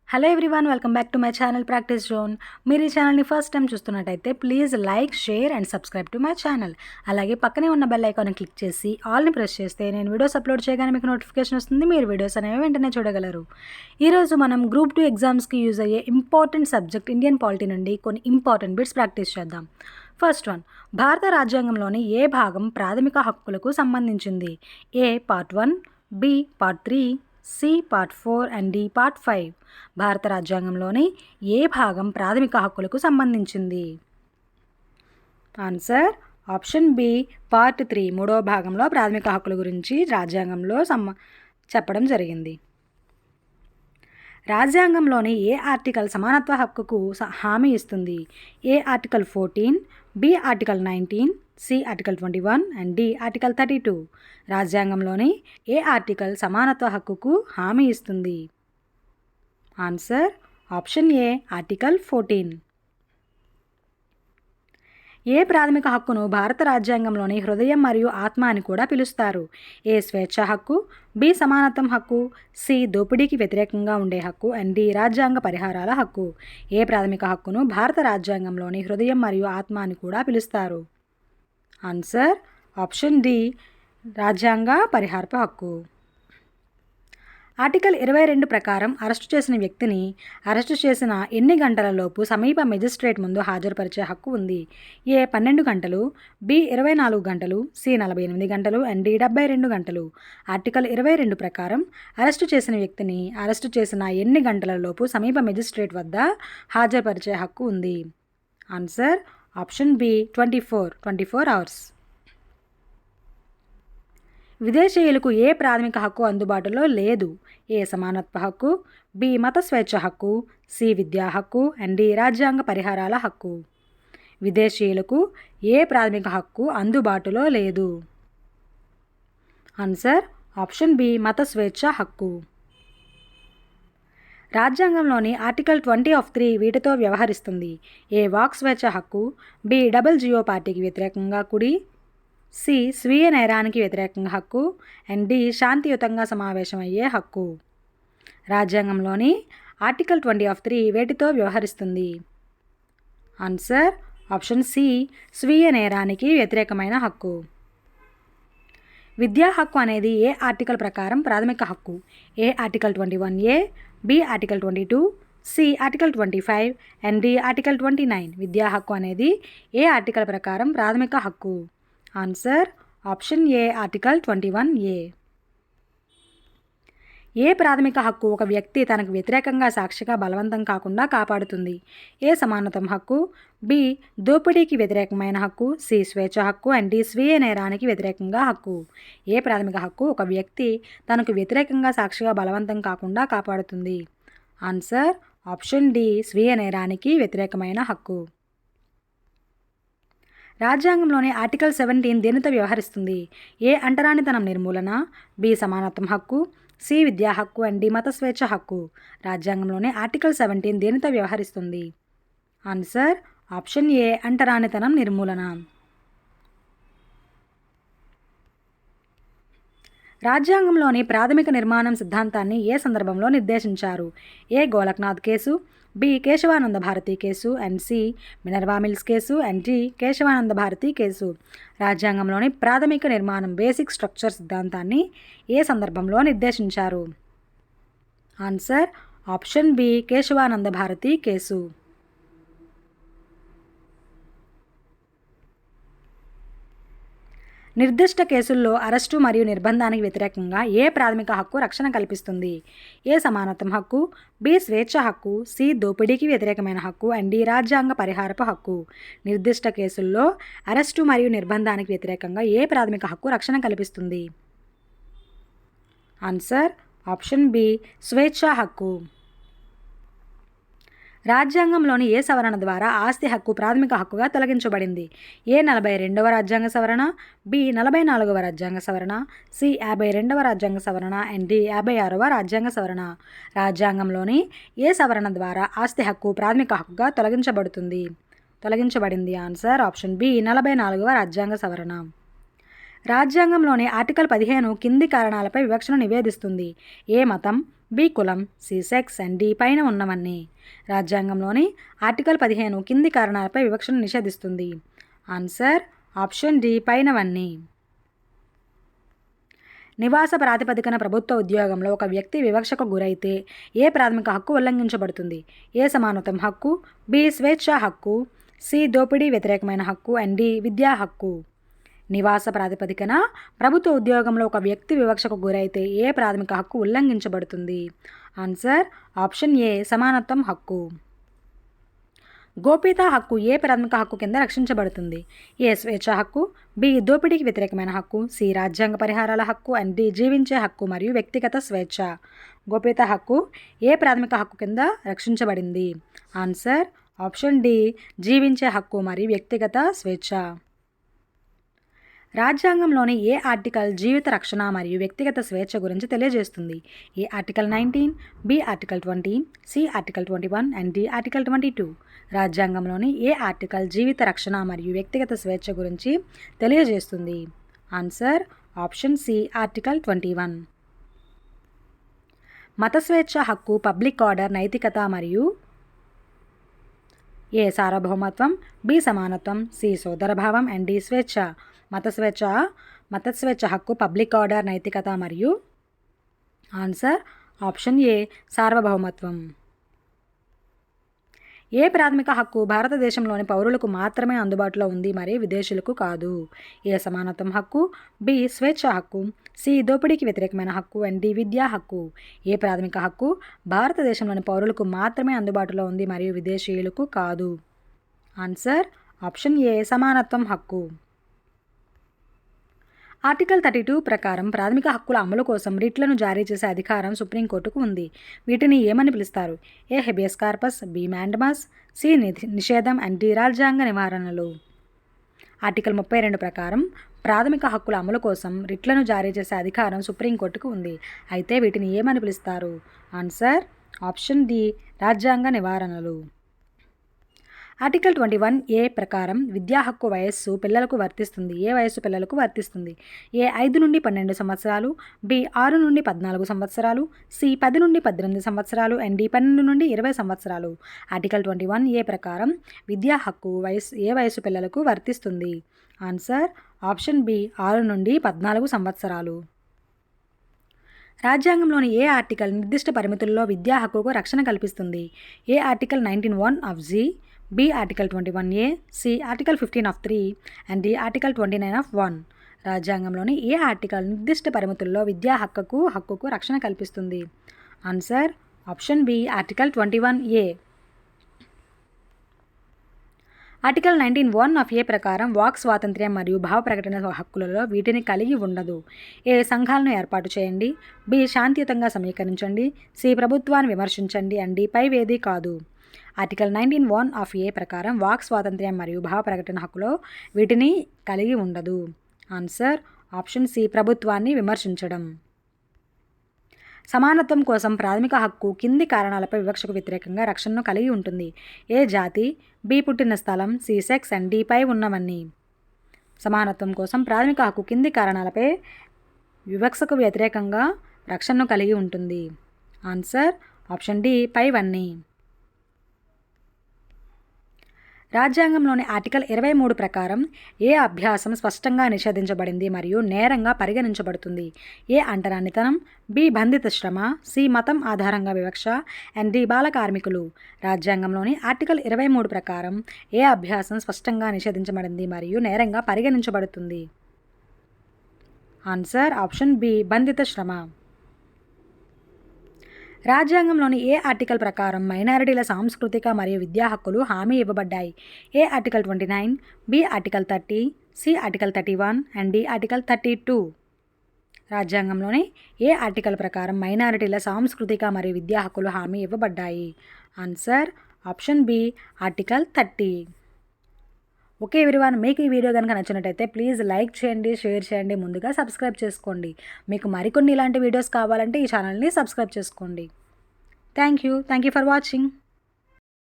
Hello everyone, welcome back to my channel practice zone. మీరు ఈ ఛానల్ని ఫస్ట్ టైం చూస్తున్నట్టయితే please like, share and subscribe to my channel. అలాగే పక్కనే ఉన్న బెల్ ఐకాన్ని క్లిక్ చేసి ఆల్ని ప్రెస్ చేస్తే నేను వీడియోస్ అప్లోడ్ చేయగానే మీకు నోటిఫికేషన్ వస్తుంది. మీరు వీడియోస్ అనేవి వెంటనే చూడగలరు. ఈరోజు మనం గ్రూప్ 2 ఎగ్జామ్స్కి యూజ్ అయ్యే ఇంపార్టెంట్ సబ్జెక్ట్ ఇండియన్ పాలిటీ నుండి కొన్ని ఇంపార్టెంట్ బిట్స్ ప్రాక్టీస్ చేద్దాం. ఫస్ట్ వన్, భారత రాజ్యాంగంలోని ఏ భాగం ప్రాథమిక హక్కులకు సంబంధించింది? A part 1, B part 3, C part 4 and D part 5. భారత రాజ్యాంగంలోని ఏ భాగం ప్రాథమిక హక్కులకు సంబంధించింది? ఆన్సర్ ఆప్షన్ బి పార్ట్ 3, మూడవ భాగంలో ప్రాథమిక హక్కుల గురించి రాజ్యాంగంలో చెప్పడం జరిగింది. రాజ్యాంగంలోని ఏ ఆర్టికల్ సమానత్వ హక్కుకు హామీ ఇస్తుంది? A article 14, B article 19, C article 21 and D article 32. రాజ్యాంగంలోని ఏ ఆర్టికల్ సమానత్వ హక్కుకు హామీ ఇస్తుంది? Answer option A article 14. ఏ ప్రాథమిక హక్కును భారత రాజ్యాంగంలోని హృదయం మరియు ఆత్మ అని కూడా పిలుస్తారు? ఏ స్వేచ్ఛ హక్కు, బి సమానత్వం హక్కు, సి దోపిడీకి వ్యతిరేకంగా ఉండే హక్కు అండ్ డి రాజ్యాంగ పరిహారాల హక్కు. ఏ ప్రాథమిక హక్కును భారత రాజ్యాంగంలోని హృదయం మరియు ఆత్మ అని కూడా పిలుస్తారు? ఆన్సర్ ఆప్షన్ డి రాజ్యాంగ పరిహారపు హక్కు. ఆర్టికల్ 22 ప్రకారం అరెస్టు చేసిన వ్యక్తిని అరెస్టు చేసిన ఎన్ని గంటలలోపు సమీప మెజిస్ట్రేట్ ముందు హాజరుపరిచే హక్కు ఉంది? ఏ 12 గంటలు, బి 24 గంటలు, సి 48 గంటలు అండ్ డి 72 గంటలు. ఆర్టికల్ 22 ప్రకారం అరెస్టు చేసిన వ్యక్తిని అరెస్టు చేసిన ఎన్ని గంటలలోపు సమీప మెజిస్ట్రేట్ వద్ద హాజరుపరిచే హక్కు ఉంది? Answer option B 24 hours. విదేశీయులకు ఏ ప్రాథమిక హక్కు అందుబాటులో లేదు? ఏ సమానత్వ హక్కు, బి మత స్వేచ్ఛ హక్కు, సి విద్యా హక్కు అండ్ డి రాజ్యాంగ పరిహారాల హక్కు. విదేశీయులకు ఏ ప్రాథమిక హక్కు అందుబాటులో లేదు? ఆన్సర్ ఆప్షన్ బి మత స్వేచ్ఛ హక్కు. రాజ్యాంగంలోని ఆర్టికల్ 20(3) వీటితో వ్యవహరిస్తుంది? ఏ వాక్ స్వేచ్ఛ హక్కు, బి డబుల్ జియో పార్టీకి వ్యతిరేకంగా కుడి, సి స్వీయ నేరానికి వ్యతిరేకంగా హక్కు అండ్ డి శాంతియుతంగా సమావేశం అయ్యే హక్కు. రాజ్యాంగంలోని ఆర్టికల్ 20(3) వేటితో వ్యవహరిస్తుంది? ఆన్సర్ ఆప్షన్ సి స్వీయ నేరానికి వ్యతిరేకమైన హక్కు. విద్యా హక్కు అనేది ఏ ఆర్టికల్ ప్రకారం ప్రాథమిక హక్కు? A article 21A, B article 22, C article 25 and D article 29. విద్యా హక్కు అనేది ఏ ఆర్టికల్ ప్రకారం ప్రాథమిక హక్కు? Answer option A article 21A. ఏ ప్రాథమిక హక్కు ఒక వ్యక్తి తనకు వ్యతిరేకంగా సాక్షిగా బలవంతం కాకుండా కాపాడుతుంది? ఏ సమానత్వం హక్కు, బి దోపిడీకి వ్యతిరేకమైన హక్కు, సి స్వేచ్ఛ హక్కు అండ్ డి స్వీయ నేరానికి వ్యతిరేకంగా హక్కు. ఏ ప్రాథమిక హక్కు ఒక వ్యక్తి తనకు వ్యతిరేకంగా సాక్షిగా బలవంతం కాకుండా కాపాడుతుంది? ఆన్సర్ ఆప్షన్ డి స్వీయ నేరానికి వ్యతిరేకమైన హక్కు. రాజ్యాంగంలోని ఆర్టికల్ 17 దేనితో వ్యవహరిస్తుంది? ఏ అంటరానితనం నిర్మూలన, బి సమానత్వం హక్కు, సి విద్యా హక్కు అండ్ డి మత స్వేచ్ఛ హక్కు. రాజ్యాంగంలోని ఆర్టికల్ 17 దేనితో వ్యవహరిస్తుంది? ఆన్సర్ ఆప్షన్ ఏ అంటరానితనం నిర్మూలన. రాజ్యాంగంలోని ప్రాథమిక నిర్మాణం సిద్ధాంతాన్ని ఏ సందర్భంలో నిర్దేశించారు? A Golaknath case, B Kesavananda Bharati case and C Minerva mills case and D Kesavananda Bharati case. రాజ్యాంగంలోని ప్రాథమిక నిర్మాణం బేసిక్ స్ట్రక్చర్ సిద్ధాంతాన్ని ఏ సందర్భంలో నిర్దేశించారు? Answer option B Kesavananda Bharati case. నిర్దిష్ట కేసుల్లో అరెస్టు మరియు నిర్బంధానికి వ్యతిరేకంగా ఏ ప్రాథమిక హక్కు రక్షణ కల్పిస్తుంది? ఏ సమానత్వం హక్కు, బి స్వేచ్ఛ హక్కు, సి దోపిడీకి వ్యతిరేకమైన హక్కు అండ్ డి రాజ్యాంగ పరిహారపు హక్కు. నిర్దిష్ట కేసుల్లో అరెస్టు మరియు నిర్బంధానికి వ్యతిరేకంగా ఏ ప్రాథమిక హక్కు రక్షణ కల్పిస్తుంది? ఆన్సర్ ఆప్షన్ బి స్వేచ్ఛ హక్కు. రాజ్యాంగంలోని ఏ సవరణ ద్వారా ఆస్తి హక్కు ప్రాథమిక హక్కుగా తొలగించబడింది? ఏ 42వ రాజ్యాంగ సవరణ, బి 44వ రాజ్యాంగ సవరణ, సి 52వ రాజ్యాంగ సవరణ అండ్ డి 56వ రాజ్యాంగ సవరణ. రాజ్యాంగంలోని ఏ సవరణ ద్వారా ఆస్తి హక్కు ప్రాథమిక హక్కుగా తొలగించబడింది? ఆన్సర్ ఆప్షన్ బి 44వ రాజ్యాంగ సవరణ. రాజ్యాంగంలోని ఆర్టికల్ 15 కింది కారణాలపై వివక్షను నివేదిస్తుంది? ఏ మతం, బి కులం, సి సెక్స్ అండ్ డి పైన ఉన్నవన్నీ. రాజ్యాంగంలోని ఆర్టికల్ 15 కింది కారణాలపై వివక్షను నిషేధిస్తుంది. ఆన్సర్ ఆప్షన్ డి పైనవన్నీ. నివాస ప్రాతిపదికన ప్రభుత్వ ఉద్యోగంలో ఒక వ్యక్తి వివక్షకు గురైతే ఏ ప్రాథమిక హక్కు ఉల్లంఘించబడుతుంది? ఏ సమానత్వం హక్కు, బి స్వేచ్ఛ హక్కు, సి దోపిడీ వ్యతిరేకమైన హక్కు అండ్ డి విద్యా హక్కు. నివాస ప్రాతిపదికన ప్రభుత్వ ఉద్యోగంలో ఒక వ్యక్తి వివక్షకు గురైతే ఏ ప్రాథమిక హక్కు ఉల్లంఘించబడుతుంది? ఆన్సర్ ఆప్షన్ ఏ సమానత్వం హక్కు. గోప్యతా హక్కు ఏ ప్రాథమిక హక్కు కింద రక్షించబడుతుంది? ఏ స్వేచ్ఛ హక్కు, బి దోపిడీకి వ్యతిరేకమైన హక్కు, సి రాజ్యాంగ పరిహారాల హక్కు అండ్ డి జీవించే హక్కు మరియు వ్యక్తిగత స్వేచ్ఛ. గోప్యతా హక్కు ఏ ప్రాథమిక హక్కు కింద రక్షించబడింది? ఆన్సర్ ఆప్షన్ డి జీవించే హక్కు మరియు వ్యక్తిగత స్వేచ్ఛ. రాజ్యాంగంలోని ఏ ఆర్టికల్ జీవిత రక్షణ మరియు వ్యక్తిగత స్వేచ్ఛ గురించి తెలియజేస్తుంది? A article 19, B article 20, C article 21 and D article 22. రాజ్యాంగంలోని ఏ ఆర్టికల్ జీవిత రక్షణ మరియు వ్యక్తిగత స్వేచ్ఛ గురించి తెలియజేస్తుంది? Answer option C article 21. మత స్వేచ్ఛ హక్కు పబ్లిక్ ఆర్డర్, నైతికత మరియు ఏ సార్వభౌమత్వం, బి సమానత్వం, సి సోదరభావం అండ్ డి స్వేచ్ఛ. మత స్వేచ్ఛ హక్కు పబ్లిక్ ఆర్డర్, నైతికత మరియు ఆన్సర్ ఆప్షన్ ఏ సార్వభౌమత్వం. ఏ ప్రాథమిక హక్కు భారతదేశంలోని పౌరులకు మాత్రమే అందుబాటులో ఉంది మరియు విదేశీయులకు కాదు? ఏ సమానత్వం హక్కు, బి స్వేచ్ఛ హక్కు, సి దోపిడీకి వ్యతిరేకమైన హక్కు అండ్ డి విద్యా హక్కు. ఏ ప్రాథమిక హక్కు భారతదేశంలోని పౌరులకు మాత్రమే అందుబాటులో ఉంది మరియు విదేశీయులకు కాదు? ఆన్సర్ ఆప్షన్ ఏ సమానత్వం హక్కు. ఆర్టికల్ 32 ప్రకారం ప్రాథమిక హక్కుల అమలు కోసం రిట్లను జారీ చేసే అధికారం సుప్రీంకోర్టుకు ఉంది. వీటిని ఏమని పిలుస్తారు? A habeas corpus, B mandamus, C నిషేధం అండ్ డి రాజ్యాంగ నివారణలు. ఆర్టికల్ 32 ప్రకారం ప్రాథమిక హక్కుల అమలు కోసం రిట్లను జారీ చేసే అధికారం సుప్రీంకోర్టుకు ఉంది. అయితే వీటిని ఏమని పిలుస్తారు? ఆన్సర్ ఆప్షన్ డి రాజ్యాంగ నివారణలు. ఆర్టికల్ 21A ప్రకారం విద్యా హక్కు వయస్సు పిల్లలకు వర్తిస్తుంది. ఏ వయస్సు పిల్లలకు వర్తిస్తుంది? ఏ 5 నుండి 12 సంవత్సరాలు, బి 6 నుండి 14 సంవత్సరాలు, సి 10 నుండి 18 సంవత్సరాలు అండ్ డి 12 నుండి 20 సంవత్సరాలు. ఆర్టికల్ 21A ప్రకారం విద్యా హక్కు ఏ వయస్సు పిల్లలకు వర్తిస్తుంది? ఆన్సర్ ఆప్షన్ బి 6 నుండి 14 సంవత్సరాలు. రాజ్యాంగంలోని ఏ ఆర్టికల్ నిర్దిష్ట పరిమితుల్లో విద్యా హక్కుకు రక్షణ కల్పిస్తుంది? A article 19(1) of G, B article 21A, C article 15(3) and D article 29(1). రాజ్యాంగంలోని ఏ ఆర్టికల్ నిర్దిష్ట పరిమితుల్లో విద్యా హక్కుకు రక్షణ కల్పిస్తుంది? Answer option B article 21A. Article 19(1) of A ప్రకారం వాక్ స్వాతంత్ర్యం మరియు భావ ప్రకటన హక్కులలో వీటిని కలిగి ఉండదు. ఏ సంఘాలను ఏర్పాటు చేయండి, బి శాంతియుతంగా సమీకరించండి, సి ప్రభుత్వాన్ని విమర్శించండి అండ్ డి పైవేది కాదు. ఆర్టికల్ 19(1) ఆఫ్ ఏ ప్రకారం వాక్ స్వాతంత్ర్యం మరియు భావ ప్రకటన హక్కులో వీటిని కలిగి ఉండదు. ఆన్సర్ ఆప్షన్ సి ప్రభుత్వాన్ని విమర్శించడం. సమానత్వం కోసం ప్రాథమిక హక్కు కింది కారణాలపై వివక్షకు వ్యతిరేకంగా రక్షణను కలిగి ఉంటుంది. ఏ జాతి, బి పుట్టిన స్థలం, సి సెక్స్ అండ్ డి పై ఉన్నవన్నీ. సమానత్వం కోసం ప్రాథమిక హక్కు కింది కారణాలపై వివక్షకు వ్యతిరేకంగా రక్షణను కలిగి ఉంటుంది. ఆన్సర్ ఆప్షన్ డి పైవన్నీ. రాజ్యాంగంలోని ఆర్టికల్ 23 ప్రకారం ఏ అభ్యాసం స్పష్టంగా నిషేధించబడింది మరియు నేరంగా పరిగణించబడుతుంది? ఏ అంటరానితనం, బి బంధిత శ్రమ, సి మతం ఆధారంగా వివక్ష అండ్ డి బాల కార్మికులు. రాజ్యాంగంలోని ఆర్టికల్ 23 ప్రకారం ఏ అభ్యాసం స్పష్టంగా నిషేధించబడింది మరియు నేరంగా పరిగణించబడుతుంది? ఆన్సర్ ఆప్షన్ బి బంధిత శ్రమ. రాజ్యాంగంలోని ఏ ఆర్టికల్ ప్రకారం మైనారిటీల సాంస్కృతిక మరియు విద్యా హక్కులు హామీ ఇవ్వబడ్డాయి? A article 29, B article 30, C article 31 and D article 32. రాజ్యాంగంలోని ఏ ఆర్టికల్ ప్రకారం మైనారిటీల సాంస్కృతిక మరియు విద్యా హక్కులు హామీ ఇవ్వబడ్డాయి? Answer option B article 30. Okay everyone, మీకు ఈ వీడియో కనుక నచ్చినట్టయితే ప్లీజ్ లైక్ చేయండి, షేర్ చేయండి, ముందుగా సబ్స్క్రైబ్ చేసుకోండి. మీకు మరికొన్ని ఇలాంటి వీడియోస్ కావాలంటే ఈ ఛానల్ని సబ్స్క్రైబ్ చేసుకోండి. Thank you for watching.